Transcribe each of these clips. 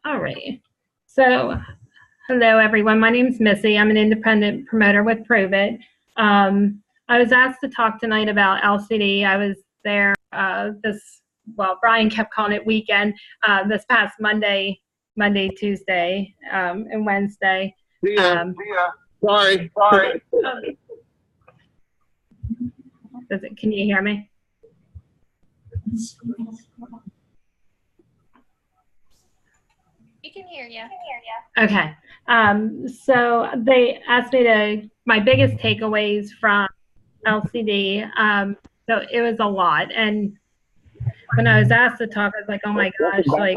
All right. So, hello everyone. My name is Missy. I'm an independent promoter with Pruvit. I was asked to talk tonight about LCD. I was there Brian kept calling it weekend, this past Monday, Tuesday, and Wednesday. Sorry. Can you hear me? We can hear you. Okay. So they asked me my biggest takeaways from LCD. So it was a lot. And when I was asked to talk, I was like, oh my gosh, like.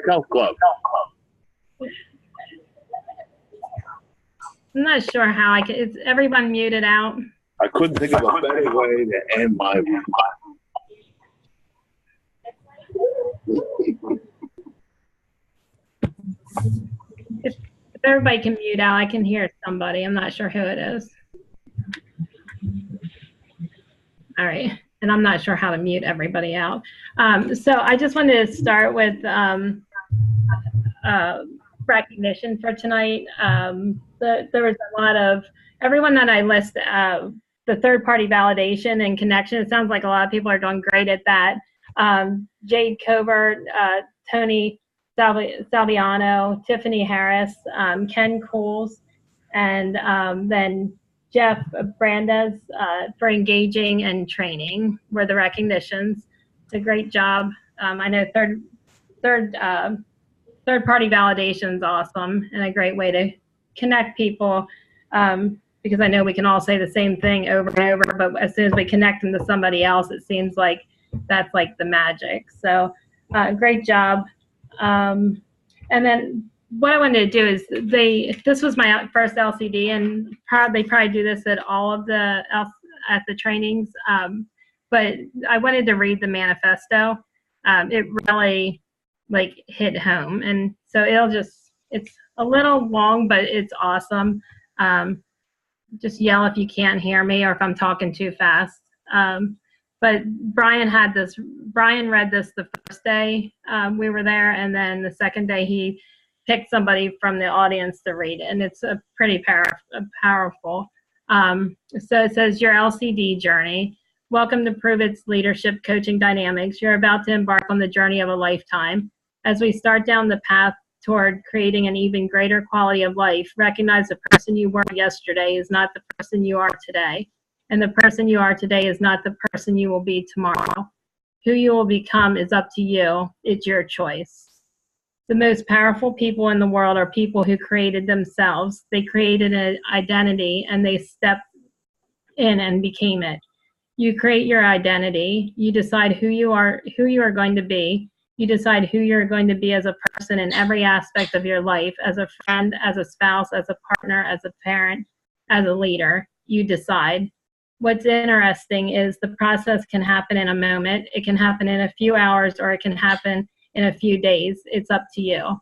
Health Club. I'm not sure how I can. Is everyone muted out? I couldn't think of a better way to end my. If everybody can mute out, I can hear somebody. I'm not sure who it is. All right. And I'm not sure how to mute everybody out. So I just wanted to start with recognition for tonight. There was a lot of, everyone that I list, the third-party validation and connection, it sounds like a lot of people are doing great at that. Jade Covert, Tony Salviano, Tiffany Harris, Ken Cools, and then Jeff Brandes for engaging and training were the recognitions. It's a great job. I know third-party validation is awesome and a great way to connect people, because I know we can all say the same thing over and over, but as soon as we connect them to somebody else, it seems like that's like the magic. So great job. And then what I wanted to do is this was my first LCD, and they probably do this at all of the trainings, but I wanted to read the manifesto. It really like hit home, and so it's a little long, but it's awesome. Just yell if you can't hear me or if I'm talking too fast. But Brian read this the first day we were there, and then the second day he picked somebody from the audience to read it, and it's a pretty powerful. So it says, your LCD journey. Welcome to Pruvit's Leadership Coaching Dynamics. You're about to embark on the journey of a lifetime. As we start down the path toward creating an even greater quality of life, recognize the person you were yesterday is not the person you are today. And the person you are today is not the person you will be tomorrow. Who you will become is up to you. It's your choice. The most powerful people in the world are people who created themselves. They created an identity and they stepped in and became it. You create your identity. You decide who you are going to be. You decide who you're going to be as a person in every aspect of your life, as a friend, as a spouse, as a partner, as a parent, as a leader. You decide. What's interesting is the process can happen in a moment. It can happen in a few hours, or it can happen in a few days. It's up to you.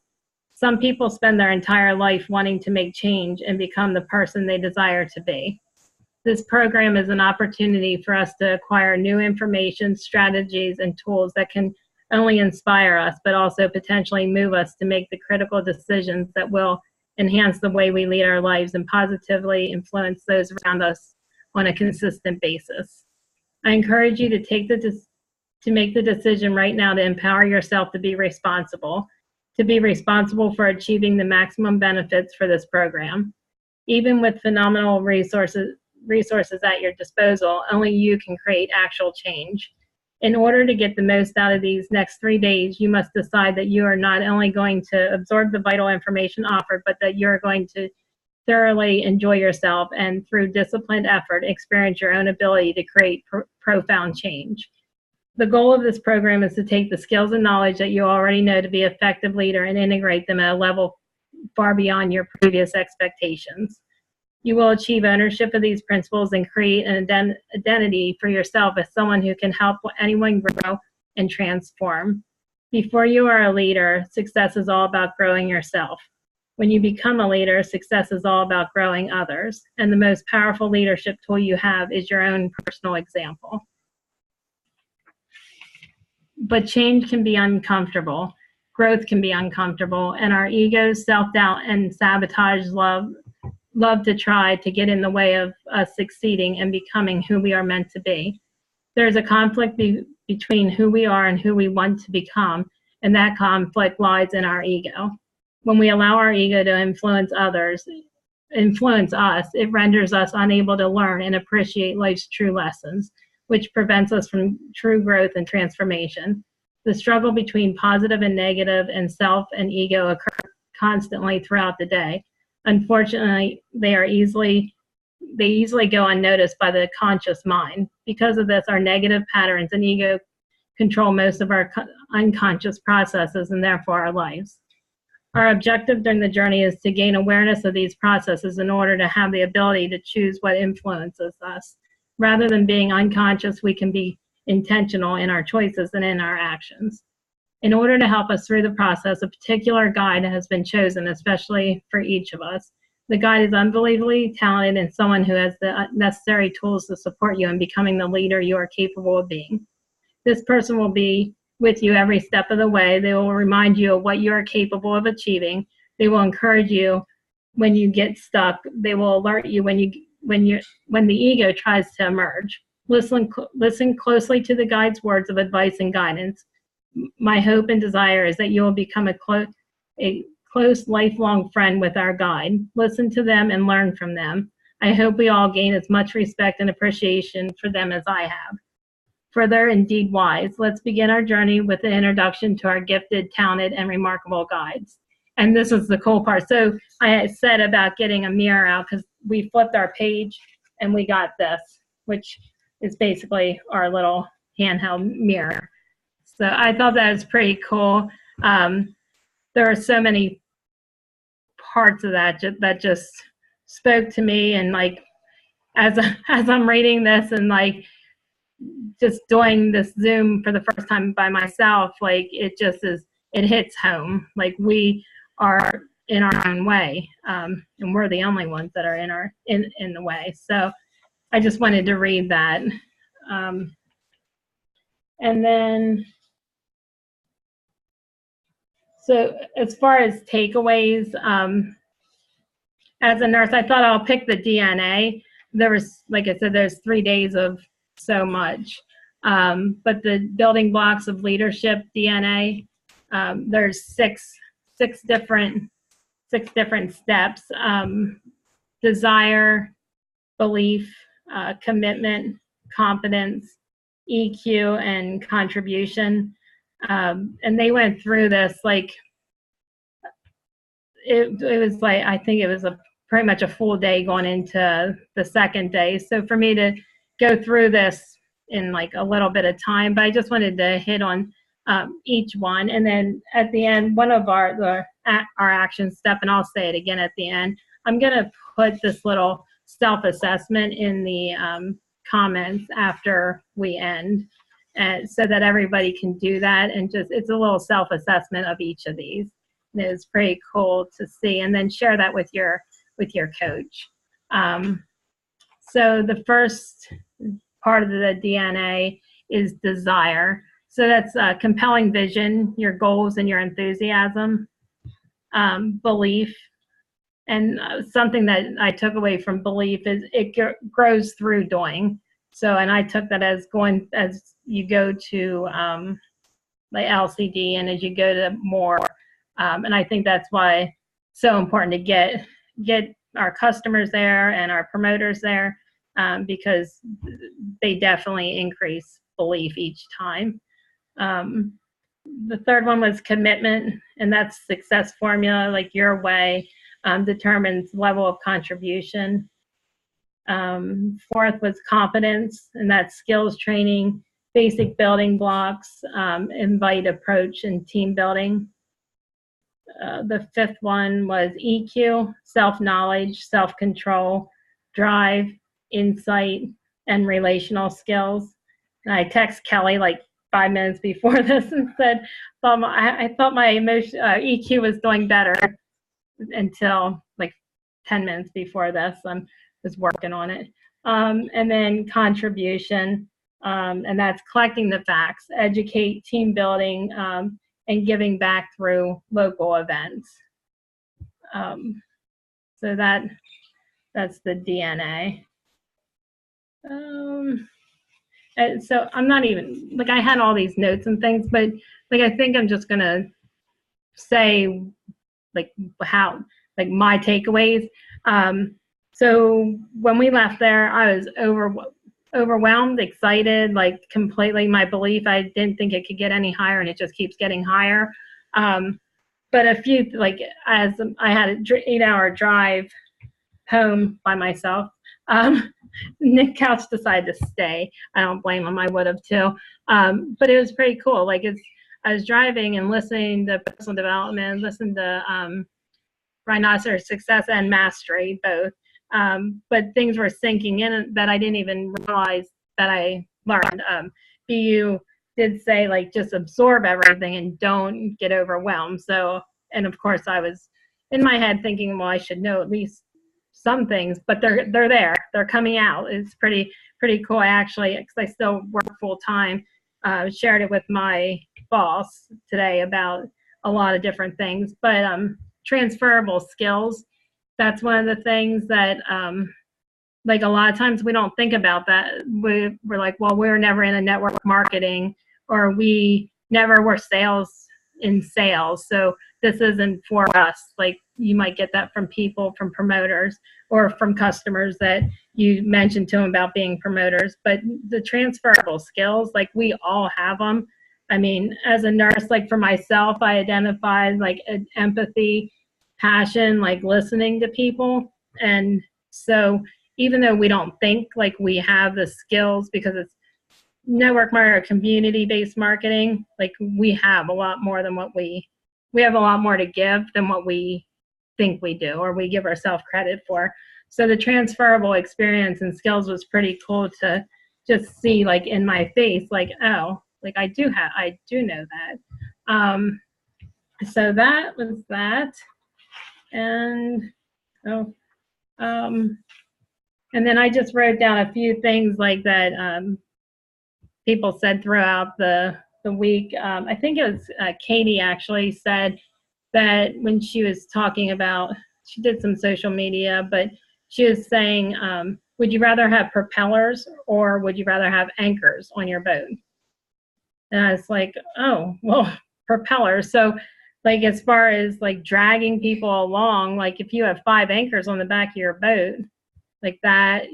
Some people spend their entire life wanting to make change and become the person they desire to be. This program is an opportunity for us to acquire new information, strategies, and tools that can only inspire us, but also potentially move us to make the critical decisions that will enhance the way we lead our lives and positively influence those around us on a consistent basis. I encourage you to make the decision right now to empower yourself to be responsible for achieving the maximum benefits for this program. Even with phenomenal resources at your disposal, only you can create actual change. In order to get the most out of these next 3 days, you must decide that you are not only going to absorb the vital information offered, but that you're going to thoroughly enjoy yourself and through disciplined effort, experience your own ability to create profound change. The goal of this program is to take the skills and knowledge that you already know to be an effective leader and integrate them at a level far beyond your previous expectations. You will achieve ownership of these principles and create an identity for yourself as someone who can help anyone grow and transform. Before you are a leader, success is all about growing yourself. When you become a leader, success is all about growing others. And the most powerful leadership tool you have is your own personal example. But change can be uncomfortable. growth can be uncomfortable, and our egos, self-doubt, and sabotage love to try to get in the way of us succeeding and becoming who we are meant to be. There's a conflict between who we are and who we want to become, and that conflict lies in our ego. When we allow our ego to influence us, it renders us unable to learn and appreciate life's true lessons, which prevents us from true growth and transformation. The struggle between positive and negative and self and ego occurs constantly throughout the day. Unfortunately, they easily go unnoticed by the conscious mind. Because of this, our negative patterns and ego control most of our unconscious processes and therefore our lives. Our objective during the journey is to gain awareness of these processes in order to have the ability to choose what influences us. Rather than being unconscious, we can be intentional in our choices and in our actions. In order to help us through the process, a particular guide has been chosen, especially for each of us. The guide is unbelievably talented and someone who has the necessary tools to support you in becoming the leader you are capable of being. This person will be with you every step of the way. They will remind you of what you are capable of achieving. They will encourage you when you get stuck. They will alert you when the ego tries to emerge. Listen closely to the guide's words of advice and guidance. My hope and desire is that you will become a close, lifelong friend with our guide. Listen to them and learn from them. I hope we all gain as much respect and appreciation for them as I have. For they're indeed wise. Let's begin our journey with an introduction to our gifted, talented, and remarkable guides. And this is the cool part. So I had said about getting a mirror out because we flipped our page and we got this, which is basically our little handheld mirror. So I thought that was pretty cool. There are so many parts of that that just spoke to me, and like as I'm reading this and like just doing this Zoom for the first time by myself, like it hits home. Like we are in our own way, and we're the only ones that are in the way. So I just wanted to read that. And then, so as far as takeaways, as a nurse, I thought I'll pick the DNA. There was, like I said, there's 3 days of so much. But the building blocks of leadership DNA, there's six different steps: desire, belief, commitment, competence, EQ, and contribution. And they went through this like it was like, I think it was pretty much a full day going into the second day. So for me to go through this in like a little bit of time, but I just wanted to hit on each one. And then at the end, one of our action step, and I'll say it again at the end, I'm going to put this little self-assessment in the comments after we end, and so that everybody can do that. And just, it's a little self-assessment of each of these. And it's pretty cool to see, and then share that with your coach. So the first part of the DNA is desire. So that's compelling vision, your goals, and your enthusiasm. Belief, and something that I took away from belief is it grows through doing. So, and I took that as going, as you go to like LCD and as you go to more. And I think that's why it's so important to get our customers there and our promoters there, because they definitely increase belief each time. The third one was commitment, and that's success formula, like your way determines level of contribution. Fourth was competence, and that's skills training, basic building blocks, invite approach, and team building. The fifth one was EQ, self-knowledge, self-control, drive, insight, and relational skills. And I text Kelly like 5 minutes before this and said, I thought my EQ was doing better until like 10 minutes before this. I was working on it. And then contribution, and that's collecting the facts, educate, team building, and giving back through local events. So that's the DNA. And so I'm not even, like, I had all these notes and things, but like, I think I'm just gonna say like how, like, my takeaways. So when we left there, I was overwhelmed, excited, like completely my belief. I didn't think it could get any higher, and it just keeps getting higher. But a few, like, as I had an 8-hour drive home by myself, Nick Couch decided to stay. I don't blame him. I would have too. But it was pretty cool. Like, I was driving and listening to personal development, listening to Rhinoceros Success and Mastery, both. But things were sinking in that I didn't even realize that I learned. BU did say, like, just absorb everything and don't get overwhelmed. So, and of course I was in my head thinking, well, I should know at least some things, but they're there. They're coming out. It's pretty cool. I actually, because I still work full time, shared it with my boss today about a lot of different things. But transferable skills, that's one of the things that like, a lot of times we don't think about that. We're like, well, we're never in a network marketing, or we never were in sales, so this isn't for us. Like, you might get that from people, from promoters, or from customers that you mentioned to them about being promoters. But the transferable skills, like, we all have them. I mean, as a nurse, like, for myself, I identified like empathy, passion, like listening to people. And so even though we don't think like we have the skills, because it's network marketing or community-based marketing, like, we have a lot more than what we have a lot more to give than what we think we do, or we give ourselves credit for. So the transferable experience and skills was pretty cool to just see, like, in my face, like, oh, like, I do know that. So that was that. And and then I just wrote down a few things like that people said throughout the week. I think it was Katie actually said that when she was talking about, she did some social media, but she was saying, would you rather have propellers or would you rather have anchors on your boat? And I was like, oh, well, propellers. So, like, as far as like dragging people along, like, if you have 5 anchors on the back of your boat, like that,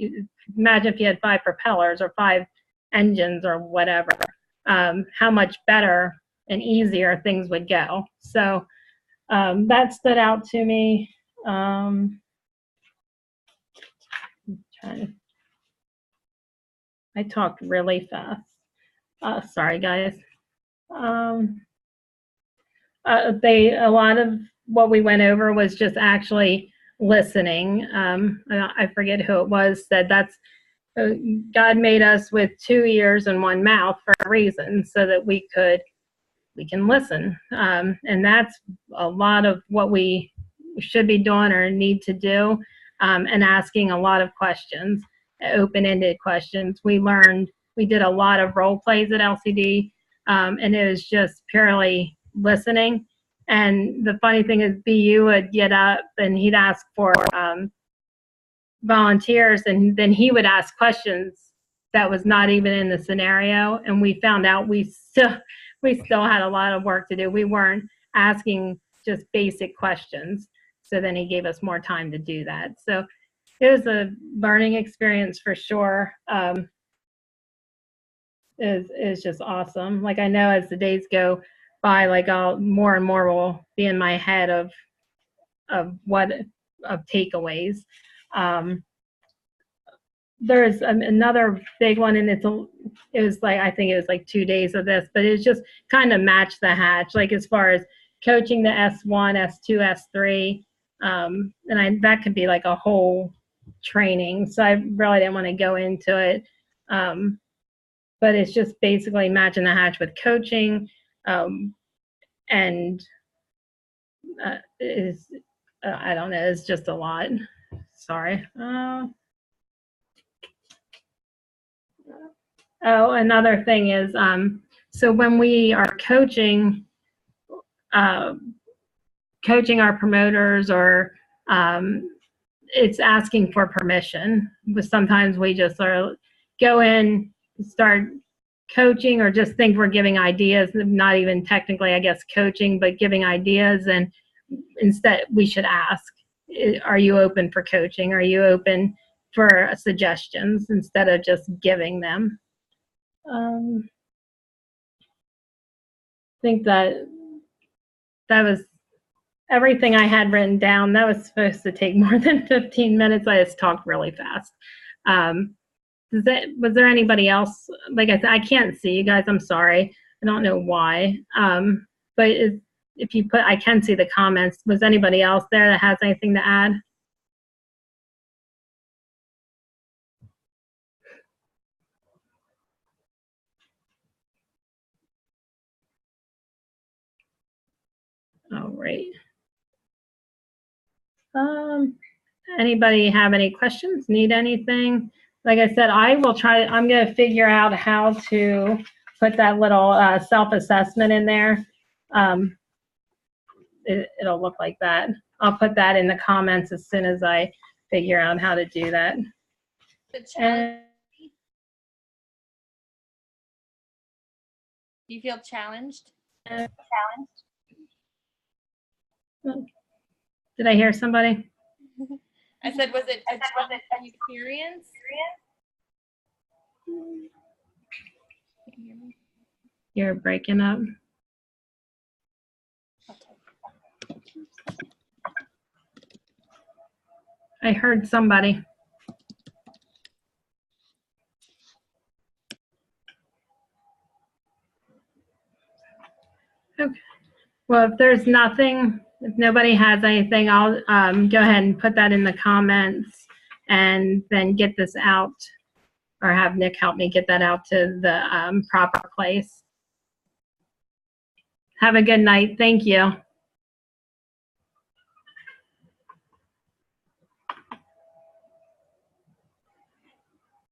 imagine if you had 5 propellers or 5 engines or whatever, how much better and easier things would go. So that stood out to me. I talked really fast. Sorry, guys. A lot of what we went over was just actually listening. I forget who it was said that's God made us with 2 ears and 1 mouth for a reason, so that we can listen. And that's a lot of what we should be doing or need to do, and asking a lot of questions, open-ended questions. We did a lot of role plays at LCD, and it was just purely listening. And the funny thing is, BU would get up and he'd ask for volunteers, and then he would ask questions that was not even in the scenario, and we found out we still had a lot of work to do. We weren't asking just basic questions, so then he gave us more time to do that. So it was a learning experience for sure. Is just awesome. Like, I know as the days go by, like, more and more will be in my head of takeaways. There's another big one, and it was like, I think it was like 2 days of this, but it's just kind of match the hatch, like, as far as coaching the S1, S2, S3, and that could be like a whole training, so I really didn't want to go into it, but it's just basically matching the hatch with coaching, and I don't know, it's just a lot. Sorry. Oh, another thing is, so when we are coaching, coaching our promoters, or it's asking for permission. But sometimes we just sort of go in, start coaching, or just think we're giving ideas, not even technically, I guess, coaching, but giving ideas. And instead, we should ask, are you open for coaching? Are you open for suggestions, instead of just giving them? I think that was everything I had written down. That was supposed to take more than 15 minutes. I just talked really fast. Was there anybody else? Like I said, I can't see you guys. I'm sorry. I don't know why. But if you put, I can see the comments. Was anybody else there that has anything to add? All right. Anybody have any questions? Need anything? Like I said, I will try. I'm going to figure out how to put that little self-assessment in there. It'll look like that. I'll put that in the comments as soon as I figure out how to do that. Do you feel challenged? Did I hear somebody? I said, was it an experience? You're breaking up. I heard somebody. Okay. Well, if there's nothing, if nobody has anything, I'll go ahead and put that in the comments and then get this out, or have Nick help me get that out to the proper place. Have a good night. Thank you.